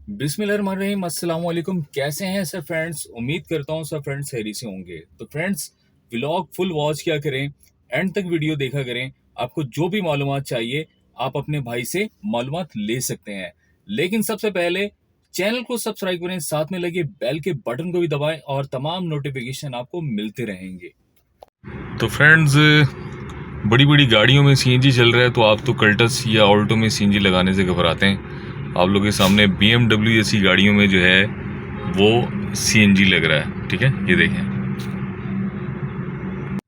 बिस्मिल्लाहिर्रहमानिर्रहीम अस्सलाम वालेकुम। कैसे हैं सब फ्रेंड्स? उम्मीद करता हूँ सब फ्रेंड्स सही से होंगे। तो फ्रेंड्स, व्लॉग फुल वॉच किया करें, एंड तक वीडियो देखा करें। आपको जो भी मालूमात चाहिए आप अपने भाई से मालूमात ले सकते हैं। लेकिन सबसे पहले चैनल को सब्सक्राइब करें, साथ में लगे बेल के बटन को भी दबाएं और तमाम नोटिफिकेशन आपको मिलते रहेंगे। तो फ्रेंड्स, बड़ी बड़ी गाड़ियों में सीएनजी चल रहा है तो आप तो कल्टस या ऑल्टो में सीएनजी लगाने से घबराते हैं। आप लोगों के सामने BMW जैसी गाड़ियों में जो है वो सीएनजी लग रहा है। ठीक है, ये देखें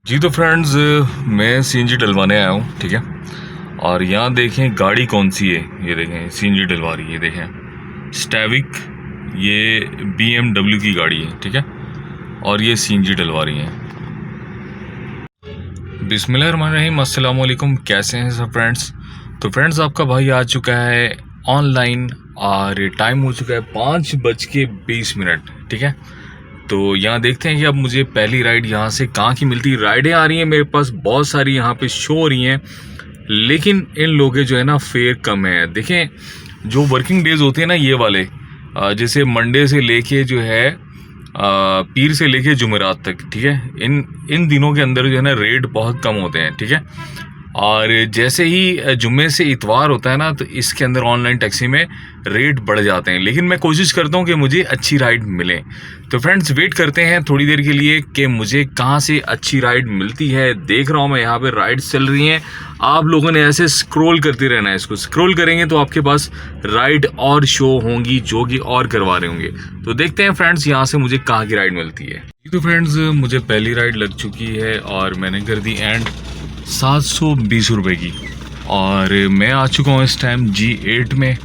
जी। तो फ्रेंड्स, मैं सीएनजी डलवाने आया हूँ। ठीक है, और यहाँ देखें गाड़ी कौन सी है। ये देखें सीएनजी डलवा रही है। ये देखें स्टैविक, ये BMW की गाड़ी है। ठीक है, और ये सीएनजी डलवा रही है। बिस्मिल्लाहिर्रहमानिर्रहीम अस्सलाम वालेकुम। कैसे हैं सब फ्रेंड्स? तो फ्रेंड्स, आपका भाई आ चुका है ऑनलाइन और टाइम हो चुका है 5:20। ठीक है, तो यहाँ देखते हैं कि अब मुझे पहली राइड यहाँ से कहाँ की मिलती है। राइडें आ रही हैं मेरे पास बहुत सारी, यहाँ पे शो हो रही हैं, लेकिन इन लोगों के जो है ना फेयर कम है। देखें, जो वर्किंग डेज होते हैं ना ये वाले, जैसे मंडे से लेके जो है पीर से लेके जुमेरात तक। ठीक है, इन इन दिनों के अंदर जो है ना रेट बहुत कम होते हैं। ठीक है, और जैसे ही जुम्मे से इतवार होता है ना तो इसके अंदर ऑनलाइन टैक्सी में रेट बढ़ जाते हैं। लेकिन मैं कोशिश करता हूँ कि मुझे अच्छी राइड मिले। तो फ्रेंड्स, वेट करते हैं थोड़ी देर के लिए कि मुझे कहाँ से अच्छी राइड मिलती है। देख रहा हूँ मैं यहाँ पे राइड्स चल रही हैं। आप लोगों ने ऐसे स्क्रॉल करते रहना है, इसको स्क्रॉल करेंगे तो आपके पास राइड और शो होंगी जो कि और करवा रहे होंगे। तो देखते हैं फ्रेंड्स यहाँ से मुझे कहाँ की राइड मिलती है। तो फ्रेंड्स, मुझे पहली राइड लग चुकी है और मैंने कर दी एंड 720 रुपये की, और मैं आ चुका हूँ इस टाइम G8 में,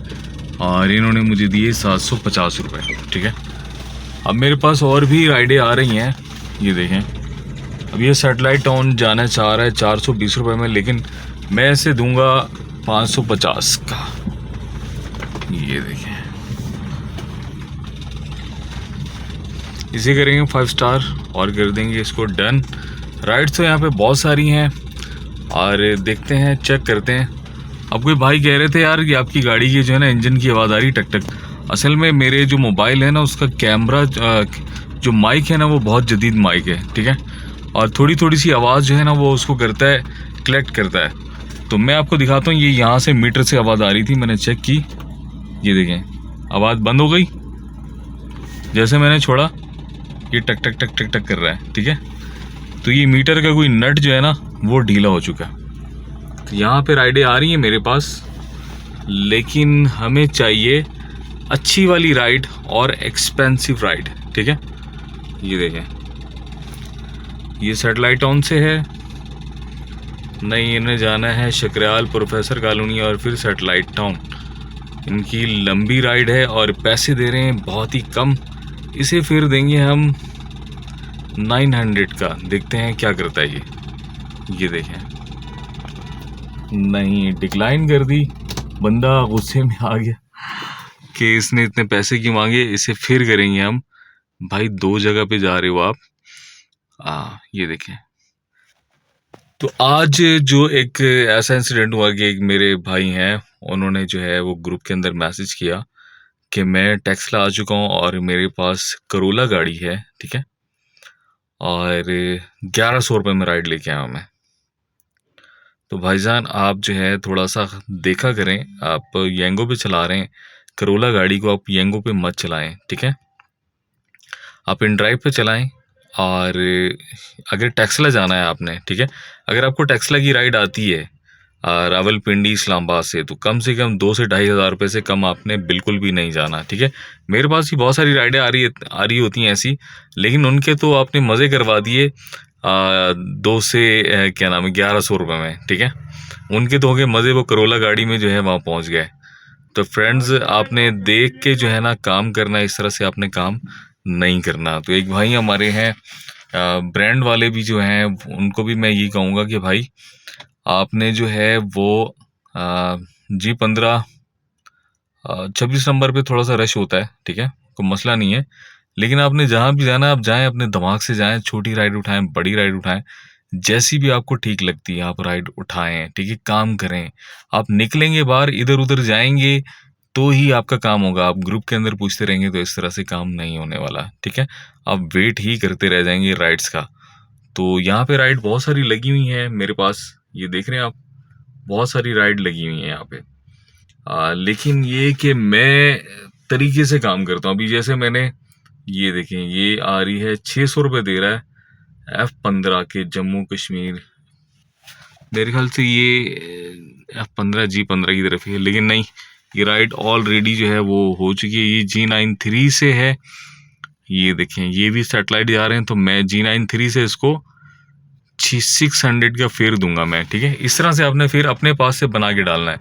और इन्होंने मुझे दिए 750 रुपये। ठीक है, अब मेरे पास और भी राइडें आ रही हैं। ये देखें, अब ये सैटेलाइट टाउन जाना चाह रहा है 420 रुपये में, लेकिन मैं इसे दूंगा 550 का। ये देखें, इसे करेंगे 5 स्टार और कर देंगे इसको डन। राइड्स तो यहाँ पे बहुत सारी हैं और देखते हैं, चेक करते हैं। अब कोई भाई कह रहे थे यार कि आपकी गाड़ी की जो है ना इंजन की आवाज़ आ रही टक टक। असल में मेरे जो मोबाइल है ना उसका कैमरा, जो माइक है ना वो बहुत जदीद माइक है। ठीक है, और थोड़ी थोड़ी सी आवाज़ जो है ना वो उसको करता है, कलेक्ट करता है। तो मैं आपको दिखाता हूँ, ये यहाँ से मीटर से आवाज़ आ रही थी, मैंने चेक की। ये देखें, आवाज़ बंद हो गई। जैसे मैंने छोड़ा ये टक टक टक टक टक कर रहा है। ठीक है, तो ये मीटर का कोई नट जो है ना वो ढीला हो चुका है। तो यहाँ पे राइडें आ रही हैं मेरे पास, लेकिन हमें चाहिए अच्छी वाली राइड और एक्सपेंसिव राइड। ठीक है, ये देखें, ये सैटेलाइट टाउन से है, नहीं इन्हें जाना है शकरयाल प्रोफेसर कॉलोनी और फिर सैटेलाइट टाउन। इनकी लंबी राइड है और पैसे दे रहे हैं बहुत ही कम। इसे फिर देंगे हम 900 का। देखते हैं क्या करता है ये देखें, नहीं डिक्लाइन कर दी। बंदा गुस्से में आ गया कि इसने इतने पैसे क्यों मांगे। इसे फिर करेंगे हम। भाई 2 जगह पे जा रहे हो आप। ये देखें, तो आज जो एक ऐसा इंसिडेंट हुआ कि एक मेरे भाई हैं, उन्होंने जो है वो ग्रुप के अंदर मैसेज किया कि मैं टेक्सला आ चुका हूँ और मेरे पास करोला गाड़ी है। ठीक है, और 1100 रुपये में राइड लेके आया हूँ मैं। तो भाईजान आप जो है थोड़ा सा देखा करें, आप येंगो पे चला रहे हैं करोला गाड़ी को, आप येंगो पे मत चलाएं। ठीक है, आप इन ड्राइव पे चलाएं। और अगर टेक्सला जाना है आपने, ठीक है, अगर आपको टेक्सला की राइड आती है रावलपिंडी इस्लामाबाद से कम 2 से 2,500 रुपये से कम आपने बिल्कुल भी नहीं जाना। ठीक है, मेरे पास भी बहुत सारी राइडें आ रही होती हैं ऐसी, लेकिन उनके तो आपने मज़े करवा दिए 2 से क्या नाम है 1100 रुपये में। ठीक है, उनके तो हो गए मज़े, वो करोला गाड़ी में जो है वहाँ पहुँच गए। तो फ्रेंड्स, आपने देख के जो है ना काम करना, इस तरह से आपने काम नहीं करना। तो एक भाई हमारे हैं ब्रांड वाले भी जो हैं, उनको भी मैं यही कहूँगा कि भाई आपने जो है वो G15 26 नंबर पे थोड़ा सा रश होता है। ठीक है, कोई मसला नहीं है, लेकिन आपने जहाँ भी जाना आप जाएं, अपने दिमाग से जाएं। छोटी राइड उठाएं, बड़ी राइड उठाएं, जैसी भी आपको ठीक लगती है आप राइड उठाएं। ठीक है, काम करें। आप निकलेंगे बाहर, इधर उधर जाएंगे तो ही आपका काम होगा। आप ग्रुप के अंदर पूछते रहेंगे तो इस तरह से काम नहीं होने वाला, ठीक है। आप वेट ही करते रह जाएंगे राइड्स का। तो यहाँ पे राइड बहुत सारी लगी हुई हैं मेरे पास, ये देख रहे हैं आप, बहुत सारी राइड लगी हुई हैं यहाँ पे। लेकिन ये कि मैं तरीके से काम करता हूँ। अभी जैसे मैंने ये देखें, ये आ रही है 600 रुपये दे रहा है F15 के जम्मू कश्मीर। मेरे ख्याल से ये F15 G15 की तरफ है, लेकिन नहीं, ये राइड ऑलरेडी जो है वो हो चुकी है। ये G93 से है। ये देखें, ये भी सैटेलाइट जा रहे हैं, तो मैं G93 से इसको 600 का फेयर दूंगा मैं, ठीक है। इस तरह से आपने फिर अपने पास से बना के डालना है,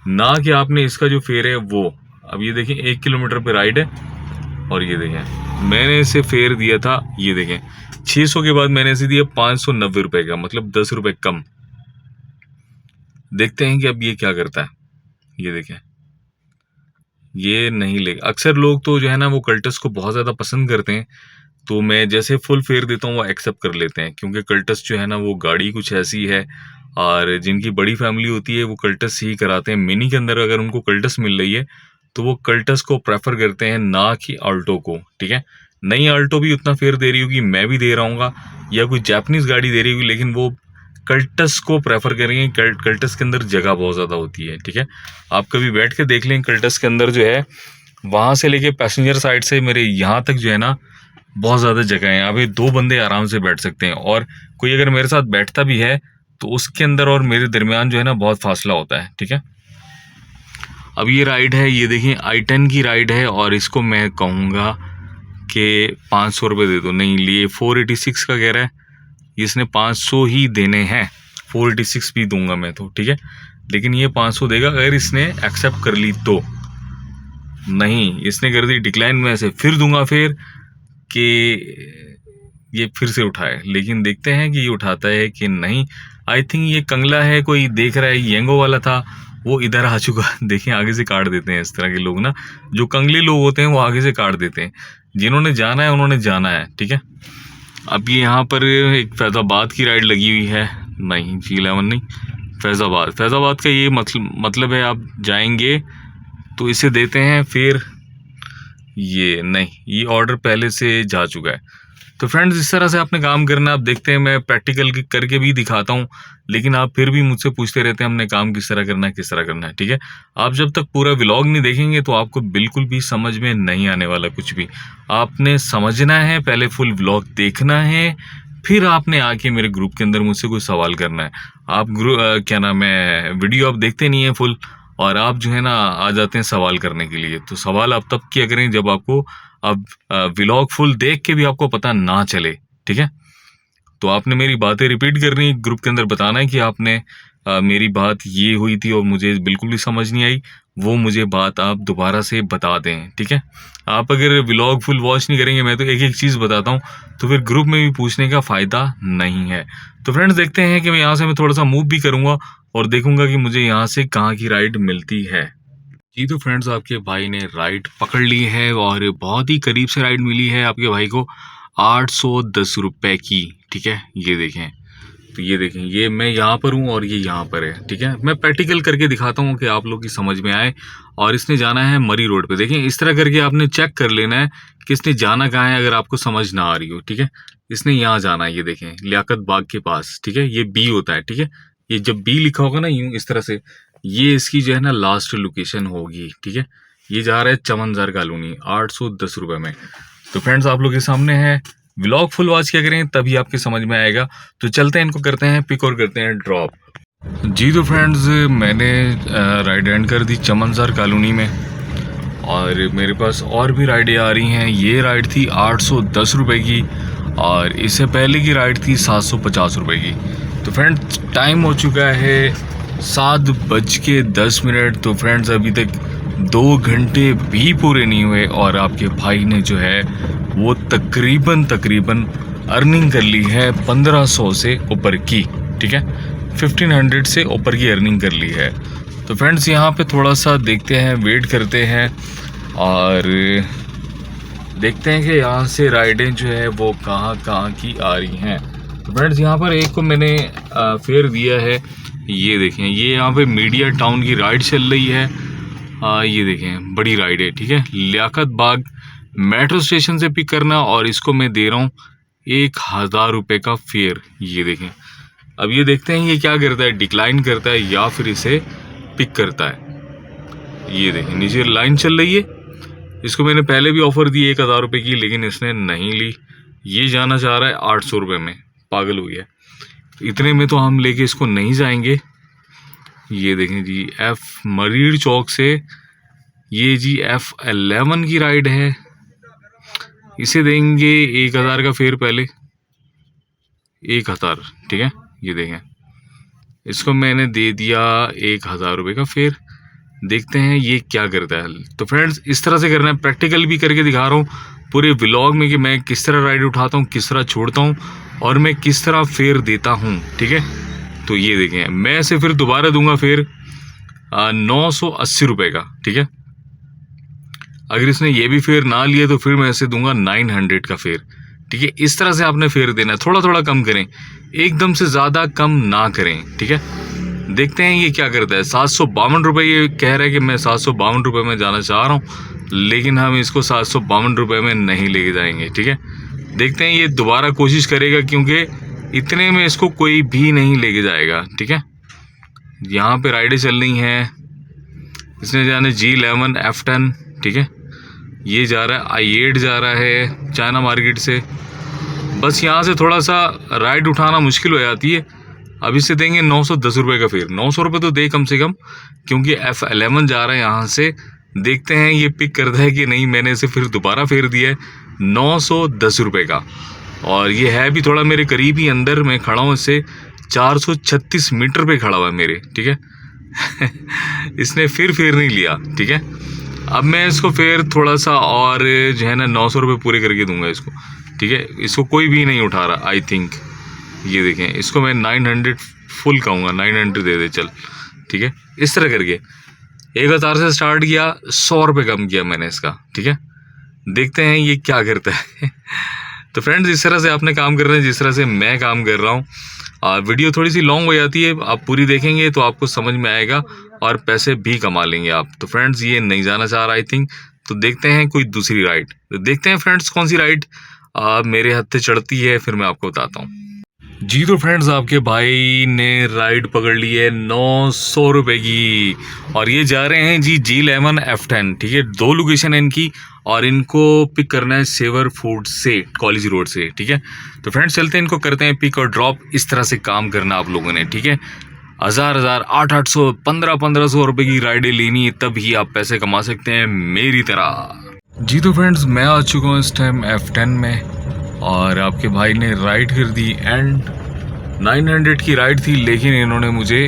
ना कि आपने इसका जो फेयर है वो। अब ये देखें 1 किलोमीटर पे राइड है, और ये देखें मैंने इसे फेयर दिया था, ये देखें 600 के बाद मैंने इसे दिया 590 रुपये का, मतलब 10 रुपये कम। देखते हैं कि अब ये क्या करता है। ये देखें, ये नहीं ले, अक्सर लोग तो जो है ना वो कल्टस को बहुत ज़्यादा पसंद करते हैं, तो मैं जैसे फुल फेयर देता हूँ वो एक्सेप्ट कर लेते हैं, क्योंकि कल्टस जो है ना वो गाड़ी कुछ ऐसी है, और जिनकी बड़ी फैमिली होती है वो कल्टस ही कराते हैं। मिनी के अंदर अगर उनको कल्टस मिल रही है तो वो कल्टस को प्रेफर करते हैं, ना कि आल्टो को, ठीक है। नई आल्टो भी उतना फेयर दे रही होगी, मैं भी दे रहा हूँ, या कोई जापानीज़ गाड़ी दे रही होगी, लेकिन वो कल्टस को प्रेफर करेंगे। कल्टस के अंदर जगह बहुत ज़्यादा होती है, ठीक है। आप कभी बैठ के देख लें, कल्टस के अंदर जो है वहाँ से लेके पैसेंजर साइड से मेरे यहाँ तक जो है ना बहुत ज़्यादा जगह है। यहाँ पे 2 बंदे आराम से बैठ सकते हैं, और कोई अगर मेरे साथ बैठता भी है तो उसके अंदर और मेरे दरमियान जो है ना बहुत फासला होता है, ठीक है। अब ये राइड है, ये देखिए I10 की राइड है, और इसको मैं कहूँगा कि 500 रुपये दे दो। नहीं, लिए 486 का कह रहा है, इसने 500 ही देने हैं, 486 भी दूंगा मैं तो, ठीक है। लेकिन ये 500 देगा अगर इसने एक्सेप्ट कर ली तो। नहीं, इसने कर दी डिक्लाइन, में से फिर दूंगा फिर कि ये फिर से उठाए, लेकिन देखते हैं कि ये उठाता है कि नहीं। आई थिंक ये कंगला है, कोई देख रहा है, येंगो वाला था वो इधर आ चुका। देखें आगे से काट देते हैं इस तरह के लोग ना, जो कंगले लोग होते हैं वो आगे से काट देते हैं। जिन्होंने जाना है उन्होंने जाना है, ठीक है। अब ये यहाँ पर एक फैज़ाबाद की राइड लगी हुई है, नहीं G11 नहीं, फैज़ाबाद का ये मतलब है आप जाएंगे तो इसे देते हैं, फिर ये नहीं, ये ऑर्डर पहले से जा चुका है। तो फ्रेंड्स इस तरह से आपने काम करना है। आप देखते हैं मैं प्रैक्टिकल करके भी दिखाता हूँ, लेकिन आप फिर भी मुझसे पूछते रहते हैं हमने काम किस तरह करना है, किस तरह करना है, ठीक है। आप जब तक पूरा व्लॉग नहीं देखेंगे तो आपको बिल्कुल भी समझ में नहीं आने वाला कुछ भी। आपने समझना है, पहले फुल व्लॉग देखना है, फिर आपने आके मेरे ग्रुप के अंदर मुझसे कोई सवाल करना है। आप क्या नाम है, वीडियो आप देखते नहीं है फुल, और आप जो है ना आ जाते हैं सवाल करने के लिए। तो सवाल आप तब किया करें जब आपको अब व्लॉग फुल देख के भी आपको पता ना चले, ठीक है। तो आपने मेरी बातें रिपीट करनी, ग्रुप के अंदर बताना है कि आपने मेरी बात ये हुई थी और मुझे बिल्कुल भी समझ नहीं आई, वो मुझे बात आप दोबारा से बता दें, ठीक है। आप अगर व्लॉग फुल वॉच नहीं करेंगे, मैं तो एक एक चीज़ बताता हूँ, तो फिर ग्रुप में भी पूछने का फ़ायदा नहीं है। तो फ्रेंड्स देखते हैं कि मैं यहाँ से मैं थोड़ा सा मूव भी करूँगा और देखूँगा कि मुझे यहाँ से कहाँ की राइड मिलती है। जी तो फ्रेंड्स आपके भाई ने राइड पकड़ ली है, और बहुत ही करीब से राइड मिली है आपके भाई को 810 रुपये की, ठीक है। ये देखें, तो ये देखें, ये मैं यहाँ पर हूँ और ये यहाँ पर है, ठीक है। मैं प्रैक्टिकल करके दिखाता हूँ कि आप लोग की समझ में आए। और इसने जाना है मरी रोड पे। देखें इस तरह करके आपने चेक कर लेना है कि इसने जाना कहाँ है, अगर आपको समझ ना आ रही हो, ठीक है। इसने यहाँ जाना है, ये देखें लियाकत बाग के पास, ठीक है। ये बी होता है, ठीक है। ये जब बी लिखा होगा ना यूँ इस तरह से, ये इसकी जो है ना लास्ट लोकेशन होगी, ठीक है। ये जा रहा है चमनजार कॉलोनी 810 रुपये में। तो फ्रेंड्स आप लोग के सामने है, व्लॉग फुल वॉच क्या करें तभी आपके समझ में आएगा। तो चलते हैं, इनको करते हैं पिक और करते हैं ड्रॉप। जी तो फ्रेंड्स मैंने राइड एंड कर दी चमनजार कॉलोनी में, और मेरे पास और भी राइडें आ रही हैं। ये राइड थी 810 रुपये की, और इससे पहले की राइड थी 750 रुपये की। तो फ्रेंड्स टाइम हो चुका है 7:10। तो फ्रेंड्स अभी तक 2 घंटे भी पूरे नहीं हुए, और आपके भाई ने जो है वो तकरीबन अर्निंग कर ली है 1500 से ऊपर की, ठीक है। 1500 से ऊपर की अर्निंग कर ली है। तो फ्रेंड्स यहाँ पे थोड़ा सा देखते हैं, वेट करते हैं, और देखते हैं कि यहाँ से राइडें जो है वो कहाँ की आ रही हैं। तो फ्रेंड्स यहाँ पर एक को मैंने फेयर दिया है, ये देखें, ये यहाँ पे मीडिया टाउन की राइड चल रही है। ये देखें बड़ी राइड है, ठीक है। लियाकत बाग मेट्रो स्टेशन से पिक करना और इसको मैं दे रहा हूँ 1000 रुपये का फेयर। ये देखें, अब ये देखते हैं ये क्या करता है, डिक्लाइन करता है या फिर इसे पिक करता है। ये देखें नीचे लाइन चल रही है। इसको मैंने पहले भी ऑफ़र दी 1000 रुपये की, लेकिन इसने नहीं ली। ये जाना चाह रहा है 800 रुपये में, पागल हो गया। इतने में तो हम लेके इसको नहीं जाएंगे। ये देखें जी, एफ मरीर चौक से ये जी F11 की राइड है। इसे देंगे 1000 का फेयर, पहले 1000, ठीक है। ये देखें, इसको मैंने दे दिया 1000 रुपये का फेयर। देखते हैं ये क्या करता है। तो फ्रेंड्स इस तरह से करना है, प्रैक्टिकल भी करके दिखा रहा हूँ पूरे व्लॉग में कि मैं किस तरह राइड उठाता हूँ, किस तरह छोड़ता हूँ और मैं किस तरह फेयर देता हूँ, ठीक है। तो ये देखें, मैं इसे फिर दोबारा दूंगा फेयर 980 रुपये का, ठीक है। अगर इसने ये भी फेयर ना लिया तो फिर मैं इसे दूंगा 900 का फेयर, ठीक है। इस तरह से आपने फेयर देना है, थोड़ा थोड़ा कम करें, एकदम से ज़्यादा कम ना करें, ठीक है। देखते हैं ये क्या करता है। 752 रुपये ये कह रहा है कि मैं 752 रुपये में जाना चाह रहा हूँ, लेकिन हम इसको 752 रुपये में नहीं लेके जाएंगे, ठीक है। देखते हैं ये दोबारा कोशिश करेगा, क्योंकि इतने में इसको कोई भी नहीं लेके जाएगा, ठीक है। यहाँ पे राइडें चल रही हैं। इसने जाना G11 F10, ठीक है। ये जा रहा है I8 जा रहा है चाइना मार्केट से। बस यहाँ से थोड़ा सा राइड उठाना मुश्किल हो जाती है। अब इसे देंगे 910 रुपये का फेयर। 900 रुपये तो दे कम से कम, क्योंकि F11 जा रहा है यहाँ से। देखते हैं ये पिक करता है कि नहीं। मैंने इसे फिर दोबारा फेयर दिया है 910 रुपये का, और ये है भी थोड़ा मेरे करीब ही अंदर। मैं खड़ा हूँ इससे 436 मीटर पे खड़ा हुआ है मेरे, ठीक है। इसने फिर फेयर नहीं लिया, ठीक है। अब मैं इसको फेयर थोड़ा सा और जो है ना 900 रुपये पूरे करके दूंगा इसको, ठीक है। इसको कोई भी नहीं उठा रहा आई थिंक। ये देखें, इसको मैं 900 फुल कहूँगा, 900 दे दे चल, ठीक है। इस तरह करके 1000 से स्टार्ट किया, 100 रुपये कम किया मैंने इसका, ठीक है। देखते हैं ये क्या करता है। तो फ्रेंड्स इस तरह से आपने काम करना है जिस तरह से मैं काम कर रहा हूँ। वीडियो थोड़ी सी लॉन्ग हो जाती है, आप पूरी देखेंगे तो आपको समझ में आएगा और पैसे भी कमा लेंगे आप। तो फ्रेंड्स ये नहीं जाना चाह रहा आई थिंक, तो देखते हैं कोई दूसरी राइड। तो देखते हैं फ्रेंड्स कौन सी राइड मेरे हाथ से चढ़ती है, फिर मैं आपको बताता हूँ जी। तो फ्रेंड्स आपके भाई ने राइड पकड़ ली है 900 रुपये की, और ये जा रहे हैं जी G11 F10, ठीक है। 2 लोकेशन है इनकी, और इनको पिक करना है सेवर फूड से, कॉलेज रोड से, ठीक है। तो फ्रेंड्स चलते हैं, इनको करते हैं पिक और ड्रॉप। इस तरह से काम करना आप लोगों ने, ठीक है। 1000 800 1500 रुपये की राइडें लेनी है, तब ही आप पैसे कमा सकते हैं मेरी तरह जी। तो फ्रेंड्स मैं आ चुका हूँ इस टाइम F10 में, और आपके भाई ने राइड कर दी एंड 900 की राइड थी, लेकिन इन्होंने मुझे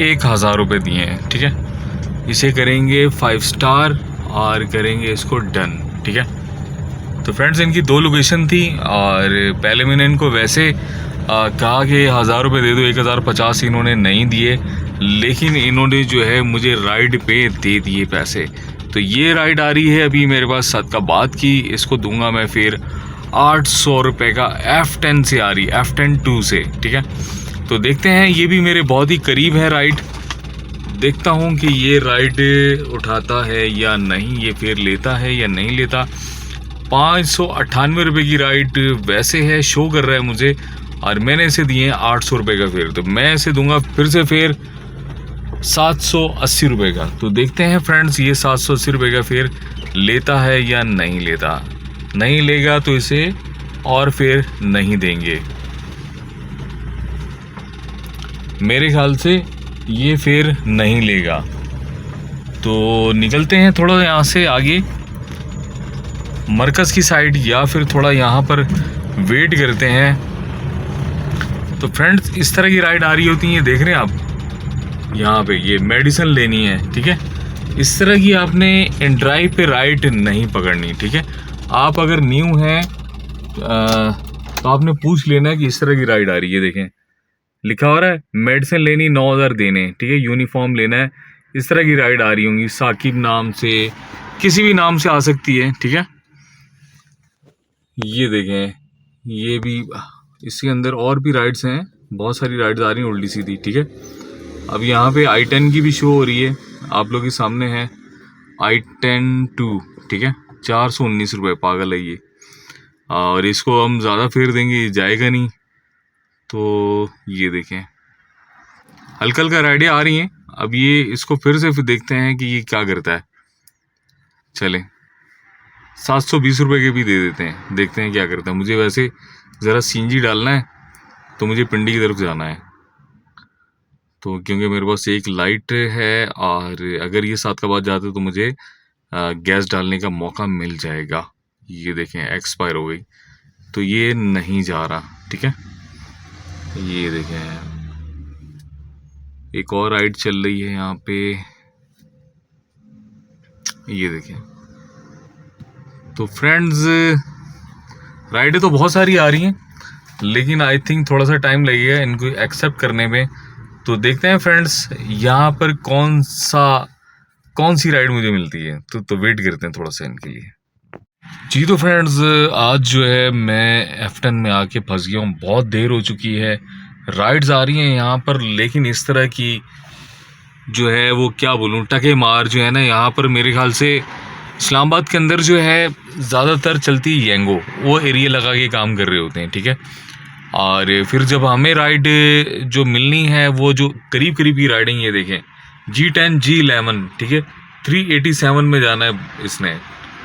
1000 रुपये दिए हैं, ठीक है। इसे करेंगे 5 स्टार और करेंगे इसको डन, ठीक है। तो फ्रेंड्स इनकी 2 लोकेशन थी, और पहले मैंने इनको वैसे कहा कि 1000 रुपये दे दो, 1050 इन्होंने नहीं दिए, लेकिन इन्होंने जो है मुझे राइड पे दे दिए पैसे। तो ये राइड आ रही है अभी मेरे पास सदकाबाद की, इसको दूंगा मैं फिर 800 रुपये का। F10 से आ रही, F10 2 से, ठीक है। तो देखते हैं, ये भी मेरे बहुत ही करीब है राइड। देखता हूँ कि ये राइड उठाता है या नहीं, ये फेयर लेता है या नहीं लेता। 598 रुपये की राइड वैसे है, शो कर रहा है मुझे, और मैंने इसे दिए हैं 800 रुपये का फेयर। तो मैं इसे दूंगा फिर से फेयर 780 रुपये का। तो देखते हैं फ्रेंड्स ये 780 रुपये का फेयर लेता है या नहीं लेता। नहीं लेगा तो इसे और फेयर नहीं देंगे। मेरे ख्याल से ये फेयर नहीं लेगा, तो निकलते हैं थोड़ा यहाँ से आगे मरकज़ की साइड, या फिर थोड़ा यहाँ पर वेट करते हैं। तो फ्रेंड्स इस तरह की राइड आ रही होती है, देख रहे हैं आप यहाँ पे, ये मेडिसिन लेनी है, ठीक है। इस तरह की आपने इन ड्राइव पे राइड नहीं पकड़नी, ठीक है। आप अगर न्यू हैं तो आपने पूछ लेना है कि इस तरह की राइड आ रही है। देखें लिखा हो रहा है मेडिसिन लेनी 9000 देने, ठीक है। यूनिफॉर्म लेना है, इस तरह की राइड आ रही होंगी, साकिब नाम से, किसी भी नाम से आ सकती है, ठीक है। ये देखें, ये भी, इसके अंदर और भी राइड्स हैं, बहुत सारी राइड्स आ रही हैं उल्टी सीधी, ठीक है। अब यहाँ पे I10 की भी शो हो रही है, आप लोग के सामने है। i10 ठीक है, 419 रुपये, पागल है ये। और इसको हम ज़्यादा फेर देंगे, ये जाएगा नहीं। तो ये देखें, हल्का हल्का राइडियाँ आ रही हैं। अब ये इसको फिर से देखते हैं कि ये क्या करता है। चलें, 720 रुपये के भी दे देते हैं, देखते हैं क्या करता है। मुझे वैसे ज़रा सीएनजी डालना है, तो मुझे पिंडी की तरफ जाना है, तो क्योंकि मेरे पास एक लाइट है, और अगर ये 7 का बाद जाते तो मुझे गैस डालने का मौका मिल जाएगा। ये देखें, एक्सपायर हो गई, तो ये नहीं जा रहा। ठीक है, ये देखें, एक और राइड चल रही है यहाँ पे, ये देखें। तो फ्रेंड्स, राइडें तो बहुत सारी आ रही हैं, लेकिन आई थिंक थोड़ा सा टाइम लगेगा इनको एक्सेप्ट करने में। तो देखते हैं फ्रेंड्स, यहाँ पर कौन सी राइड मुझे मिलती है। तो वेट करते हैं थोड़ा सा इनके लिए। जी तो फ्रेंड्स, आज जो है मैं F10 में आके फंस गया हूँ। बहुत देर हो चुकी है, राइड्स आ रही हैं यहाँ पर, लेकिन इस तरह की जो है वो क्या बोलूँ, टके मार जो है ना यहाँ पर, मेरे ख्याल से इस्लामाबाद के अंदर जो है ज़्यादातर चलती है येंगो, वो एरिया लगा के काम कर रहे होते हैं। ठीक है, और फिर जब हमें राइड जो मिलनी है वो जो करीब करीब की राइडिंग, ये देखें, G10 G11, ठीक है, 387 में जाना है इसने।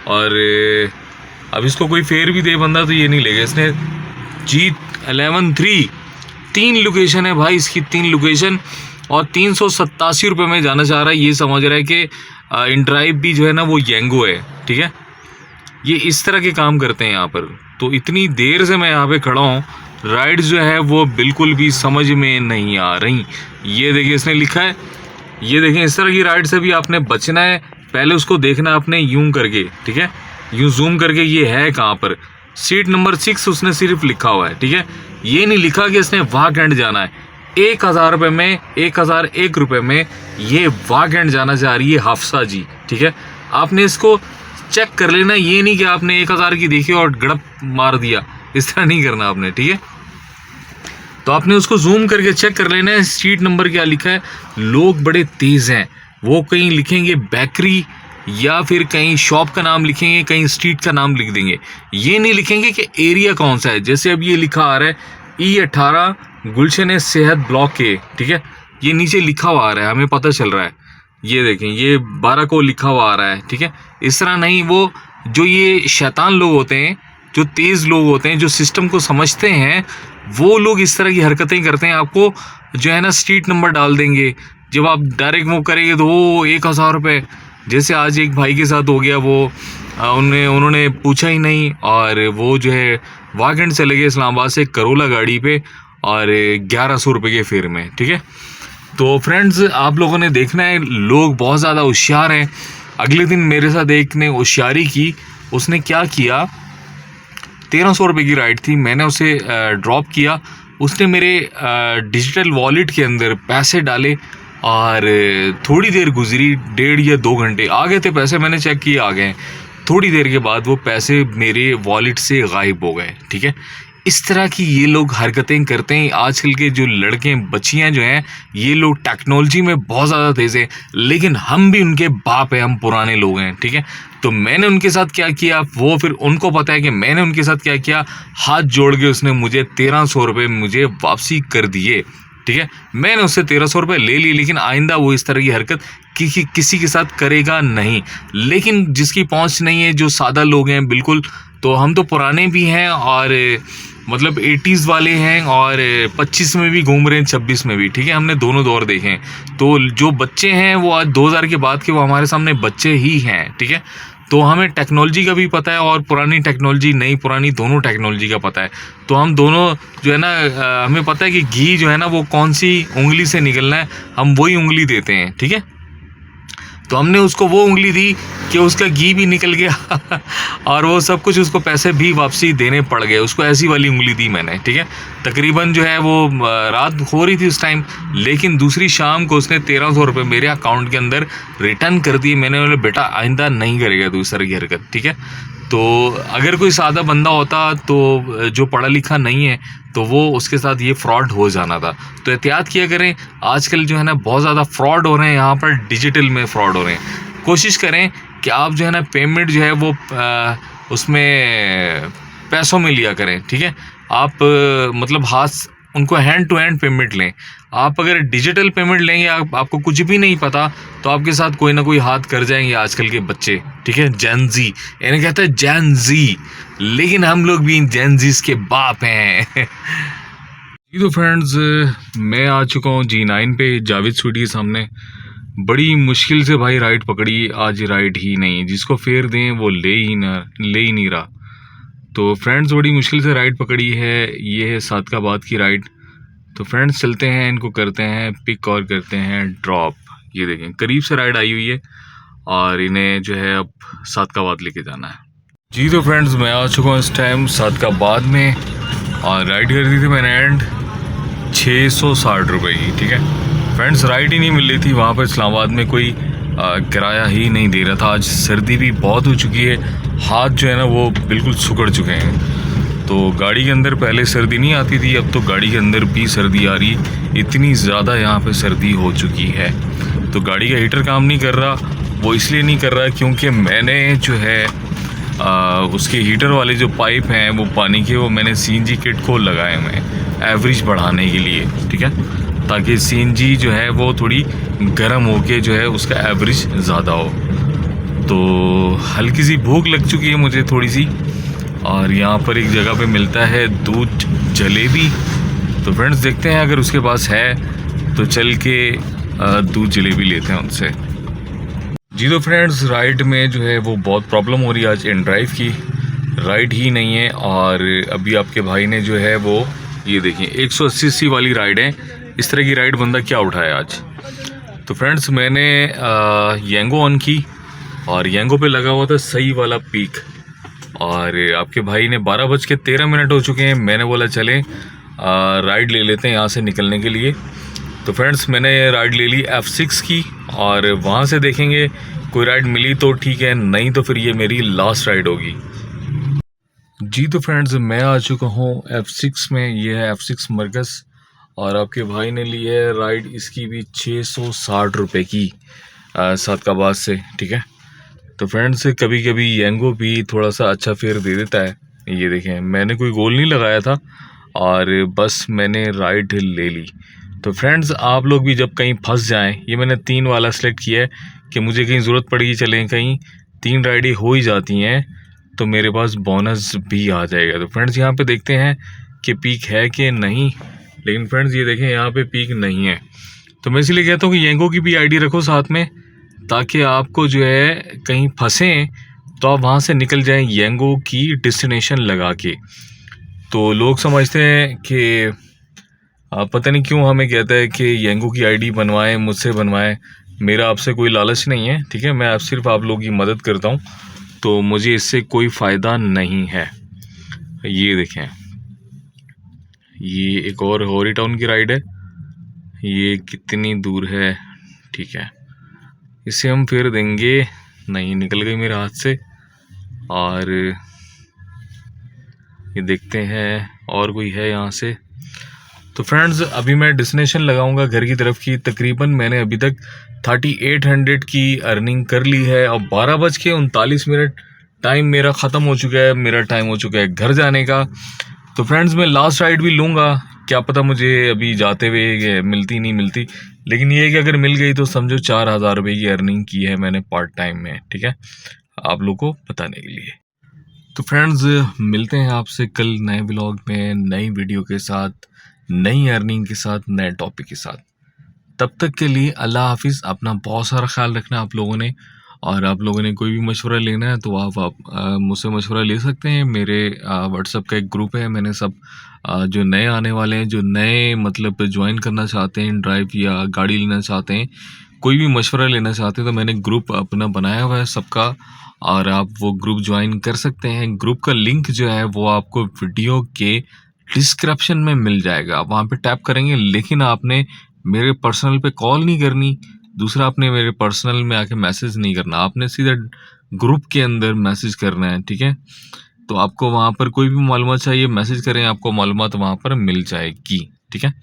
और अब इसको कोई फेयर भी दे बंदा तो ये नहीं लेगा। इसने G11 3, 3 लोकेशन है भाई इसकी, 3 लोकेशन, और 387 रुपये में जाना चाह रहा है। ये समझ रहा है कि इंड्राइव भी जो है ना वो येंगो है। ठीक है, ये इस तरह के काम करते हैं यहाँ पर। तो इतनी देर से मैं यहाँ पे खड़ा हूँ, राइड जो है वो बिल्कुल भी समझ में नहीं आ रही। ये देखिए, इसने लिखा है, ये देखें, इस तरह की राइड से भी आपने बचना है। पहले उसको देखना आपने यूं करके, ठीक है, यूं जूम करके, ये है कहाँ पर, सीट नंबर 6 उसने सिर्फ लिखा हुआ है। ठीक है, ये नहीं लिखा कि इसने वाघ जाना है। 1000 रुपये में, 1001 रुपये में ये वाघ जाना चाह रही है हाफसा जी। ठीक है, आपने इसको चेक कर लेना, ये नहीं कि आपने 1000 की देखी और गड़प मार दिया, इस तरह नहीं करना आपने। ठीक है, तो आपने उसको जूम करके चेक कर लेना है सीट नंबर क्या लिखा है। लोग बड़े तेज़ हैं, वो कहीं लिखेंगे बेकरी, या फिर कहीं शॉप का नाम लिखेंगे, कहीं स्ट्रीट का नाम लिख देंगे, ये नहीं लिखेंगे कि एरिया कौन सा है। जैसे अब ये लिखा आ रहा है E18 गुलशन सेहत ब्लॉक के। ठीक है, ये नीचे लिखा हुआ आ रहा है, हमें पता चल रहा है। ये देखें, ये 12 को लिखा हुआ आ रहा है। ठीक है, इस तरह नहीं, वो जो ये शैतान लोग होते हैं, जो तेज़ लोग होते हैं, जो सिस्टम को समझते हैं, वो लोग इस तरह की हरकतें करते हैं। आपको जो है ना स्ट्रीट नंबर डाल देंगे, जब आप डायरेक्ट मूव करेंगे तो वो 1000 रुपये। जैसे आज एक भाई के साथ हो गया, वो उन्होंने पूछा ही नहीं, और वो जो है वागंड चले गए इस्लामाबाद से करोला गाड़ी पे, और 1100 रुपये के फेयर में। ठीक है, तो फ्रेंड्स, आप लोगों ने देखना है, लोग बहुत ज़्यादा होशियार हैं। अगले दिन मेरे साथ एक ने होशियारी की, उसने क्या किया, 1300 रुपये की राइड थी, मैंने उसे ड्रॉप किया, उसने मेरे डिजिटल वॉलेट के अंदर पैसे डाले, और थोड़ी देर गुजरी, 1.5 या 2 घंटे, आ गए थे पैसे, मैंने चेक किए आ गए। थोड़ी देर के बाद वो पैसे मेरे वॉलेट से गायब हो गए। ठीक है, इस तरह की ये लोग हरकतें करते हैं। आजकल के जो लड़के बच्चियां जो हैं, ये लोग टेक्नोलॉजी में बहुत ज़्यादा तेज़ हैं, लेकिन हम भी उनके बाप हैं, हम पुराने लोग हैं। ठीक है, तो मैंने उनके साथ क्या किया, वो फिर उनको पता है कि मैंने उनके साथ क्या किया। हाथ जोड़ के उसने मुझे 1300 रुपये मुझे वापसी कर दिए। ठीक है, मैंने उससे 1300 रुपये ले लिए, लेकिन आइंदा वो इस तरह की हरकत किसी के साथ करेगा नहीं। लेकिन जिसकी पहुंच नहीं है, जो सादा लोग हैं बिल्कुल, तो हम तो पुराने भी हैं, और मतलब 80s वाले हैं, और 25 में भी घूम रहे हैं, 26 में भी। ठीक है, हमने दोनों दौर देखे हैं। तो जो बच्चे हैं वो आज 2000 के बाद के, वो हमारे सामने बच्चे ही हैं। ठीक है, तो हमें टेक्नोलॉजी का भी पता है, और पुरानी टेक्नोलॉजी, नई पुरानी दोनों टेक्नोलॉजी का पता है। तो हम दोनों जो है ना, हमें पता है कि घी जो है ना वो कौन सी उंगली से निकलना है, हम वही उंगली देते हैं। ठीक है, तो हमने उसको वो उंगली दी कि उसका घी भी निकल गया और वो सब कुछ, उसको पैसे भी वापसी देने पड़ गए, उसको ऐसी वाली उंगली दी मैंने। ठीक है, तकरीबन जो है वो रात हो रही थी उस टाइम, लेकिन दूसरी शाम को उसने 1300 रुपये मेरे अकाउंट के अंदर रिटर्न कर दिए। मैंने बोला, बेटा आइंदा नहीं करेगा तू इस तरह की हरकत। ठीक है, तो अगर कोई सादा बंदा होता, तो जो पढ़ा लिखा नहीं है, तो वो उसके साथ ये फ्रॉड हो जाना था। तो एहतियात किया करें, आजकल जो है ना बहुत ज़्यादा फ्रॉड हो रहे हैं यहाँ पर, डिजिटल में फ्रॉड हो रहे हैं। कोशिश करें कि आप जो है ना पेमेंट जो है वो उसमें पैसों में लिया करें, ठीक है। आप मतलब हाथ उनको हैंड टू हैंड पेमेंट लें। आप अगर डिजिटल पेमेंट लेंगे, आपको कुछ भी नहीं पता, तो आपके साथ कोई ना कोई हाथ कर जाएंगे आजकल के बच्चे, ठीक है। जेन जी, इन्हें कहते हैं जेन जी, लेकिन हम लोग भी इन जेन जीज के बाप हैं। जी तो फ्रेंड्स, मैं आ चुका हूँ G9 पे, जावेद स्वीटी के सामने। बड़ी मुश्किल से भाई राइड पकड़ी, आज राइड ही नहीं, जिसको फेयर दें वो ले ही नहीं रहा। तो फ्रेंड्स बड़ी मुश्किल से राइड पकड़ी है, ये है सादकाबाद की राइड। तो फ्रेंड्स चलते हैं, इनको करते हैं पिक और करते हैं ड्रॉप। ये देखें करीब से राइड आई हुई है और इन्हें जो है अब सादकाबाद लेके जाना है। जी तो फ्रेंड्स, मैं आ चुका हूँ इस टाइम सादकाबाद में और राइड कर दी थी मैंने एंड 660 रुपये की, ठीक है फ्रेंड्स। राइड ही नहीं मिल रही थी वहाँ पर, इस्लामाबाद में कोई किराया ही नहीं दे रहा था। आज सर्दी भी बहुत हो चुकी है, हाथ जो है ना वो बिल्कुल सुकड़ चुके हैं। तो गाड़ी के अंदर पहले सर्दी नहीं आती थी, अब तो गाड़ी के अंदर भी सर्दी आ रही, इतनी ज़्यादा यहाँ पे सर्दी हो चुकी है। तो गाड़ी का हीटर काम नहीं कर रहा, वो इसलिए नहीं कर रहा क्योंकि मैंने जो है उसके हीटर वाले जो पाइप हैं वो पानी के, वो मैंने CNG किट को लगाए हुए हैं एवरेज बढ़ाने के लिए, ठीक है, ताकि CNG जो है वो थोड़ी गर्म होके जो है उसका एवरेज ज़्यादा हो। तो हल्की सी भूख लग चुकी है मुझे थोड़ी सी, और यहाँ पर एक जगह पे मिलता है दूध जलेबी। तो फ्रेंड्स देखते हैं अगर उसके पास है तो चल के दूध जलेबी लेते हैं उनसे। जी तो फ्रेंड्स, राइड में जो है वो बहुत प्रॉब्लम हो रही है आज, इन ड्राइव की राइड ही नहीं है। और अभी आपके भाई ने जो है वो ये देखिए 180 वाली राइड है, इस तरह की राइड बंदा क्या उठाया आज। तो फ्रेंड्स मैंने येंगो ऑन की और येंगो पे लगा हुआ था सही वाला पीक, और आपके भाई ने 12:13 हो चुके हैं। मैंने बोला चलें राइड ले लेते हैं यहाँ से निकलने के लिए। तो फ्रेंड्स मैंने राइड ले ली F6 की, और वहाँ से देखेंगे कोई राइड मिली तो ठीक है, नहीं तो फिर ये मेरी लास्ट राइड होगी। जी तो फ्रेंड्स, मैं आ चुका हूँ F6 में, ये है F6 मरकज़, और आपके भाई ने ली है राइड, इसकी भी 660 रुपये की सादकाबाद से, ठीक है। तो फ्रेंड्स कभी कभी येंगो भी थोड़ा सा अच्छा फेयर दे देता है। ये देखें मैंने कोई गोल नहीं लगाया था और बस मैंने राइड ले ली। तो फ्रेंड्स आप लोग भी जब कहीं फंस जाएं, ये मैंने 3 वाला सेलेक्ट किया है कि मुझे कहीं ज़रूरत पड़ेगी, चलें कहीं 3 राइडें हो ही जाती हैं तो मेरे पास बोनस भी आ जाएगा। तो फ्रेंड्स यहाँ पे देखते हैं कि पीक है कि नहीं, लेकिन फ्रेंड्स ये देखें यहाँ पे पीक नहीं है। तो मैं इसलिए कहता हूँ कि येंगो की भी आईडी रखो साथ में, ताकि आपको जो है कहीं फंसें तो आप वहाँ से निकल जाएं येंगो की डेस्टिनेशन लगा के। तो लोग समझते हैं कि पता नहीं क्यों हमें कहता है कि येंगो की आईडी बनवाएं, मुझसे बनवाएं। मेरा आपसे कोई लालच नहीं है, ठीक है, मैं सिर्फ आप लोगों की मदद करता हूँ, तो मुझे इससे कोई फ़ायदा नहीं है। ये देखें, ये एक और हॉरी टाउन की राइड है, ये कितनी दूर है, ठीक है, इसे हम फेर देंगे। नहीं, निकल गई मेरे हाथ से। और ये देखते हैं और कोई है यहाँ से। तो फ्रेंड्स अभी मैं डेस्टिनेशन लगाऊंगा घर की तरफ की। तकरीबन मैंने अभी तक 3800 की अर्निंग कर ली है और 12:39 टाइम मेरा ख़त्म हो चुका है, मेरा टाइम हो चुका है घर जाने का। तो फ्रेंड्स मैं लास्ट राइड भी लूँगा, क्या पता मुझे अभी जाते हुए मिलती नहीं मिलती, लेकिन ये है कि अगर मिल गई तो समझो 4000 रुपये की अर्निंग की है मैंने पार्ट टाइम में, ठीक है, आप लोग को बताने के लिए। तो फ्रेंड्स मिलते हैं आपसे कल नए व्लॉग में, नई वीडियो के साथ, नई अर्निंग के साथ, नए टॉपिक के साथ। तब तक के लिए अल्लाह हाफिज़। अपना बहुत सारा ख्याल रखना आप लोगों ने, और आप लोगों ने कोई भी मशवरा लेना है तो आप मुझसे मशवरा ले सकते हैं। मेरे व्हाट्सएप का एक ग्रुप है, मैंने सब जो नए आने वाले हैं, जो नए मतलब ज्वाइन करना चाहते हैं ड्राइव या गाड़ी लेना चाहते हैं, कोई भी मशवरा लेना चाहते हैं, तो मैंने ग्रुप अपना बनाया हुआ है सबका, और आप वो ग्रुप ज्वाइन कर सकते हैं। ग्रुप का लिंक जो है वो आपको वीडियो के डिस्क्रिप्शन में मिल जाएगा, आप वहाँ पे टैप करेंगे। लेकिन आपने मेरे पर्सनल पे कॉल नहीं करनी, दूसरा आपने मेरे पर्सनल में आके मैसेज नहीं करना, आपने सीधा ग्रुप के अंदर मैसेज करना है, ठीक है। तो आपको वहाँ पर कोई भी मालूमात चाहिए मैसेज करें, आपको मालूमात वहाँ पर मिल जाएगी, ठीक है।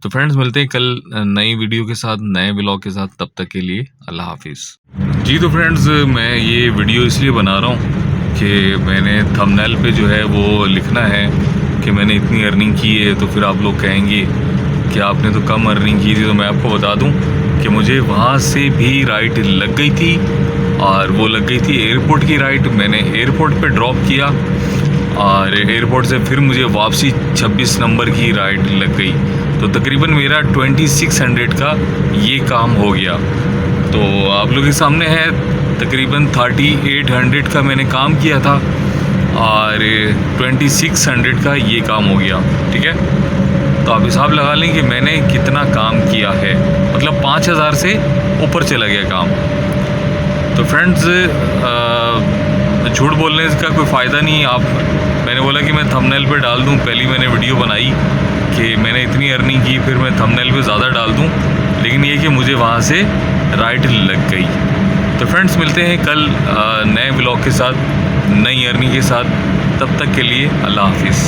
तो फ्रेंड्स मिलते हैं कल नई वीडियो के साथ, नए व्लॉग के साथ, तब तक के लिए अल्लाह हाफिज़। जी तो फ्रेंड्स, मैं ये वीडियो इसलिए बना रहा हूँ कि मैंने थंबनेल पे जो है वो लिखना है कि मैंने इतनी अर्निंग की है, तो फिर आप लोग कहेंगे कि आपने तो कम अर्निंग की थी। तो मैं आपको बता दूं कि मुझे वहाँ से भी राइड लग गई थी, और वो लग गई थी एयरपोर्ट की राइड। मैंने एयरपोर्ट पे ड्रॉप किया और एयरपोर्ट से फिर मुझे वापसी 26 नंबर की राइड लग गई। तो तकरीबन मेरा 2600 का ये काम हो गया। तो आप लोगों के सामने है, तकरीबन 3800 का मैंने काम किया था और 2600 का ये काम हो गया। ठीक है, तो आप हिसाब लगा लें कि मैंने कितना काम किया है, मतलब 5000 से ऊपर चला गया काम। तो फ्रेंड्स, झूठ बोलने का कोई फ़ायदा नहीं। मैंने बोला कि मैं थंबनेल पे डाल दूं, पहली मैंने वीडियो बनाई कि मैंने इतनी अर्निंग की, फिर मैं थंबनेल पे ज़्यादा डाल दूं, लेकिन ये कि मुझे वहाँ से राइड लग गई। तो फ्रेंड्स, मिलते हैं कल नए व्लॉग के साथ, नई अर्निंग के साथ। तब तक के लिए अल्लाह हाफिज़।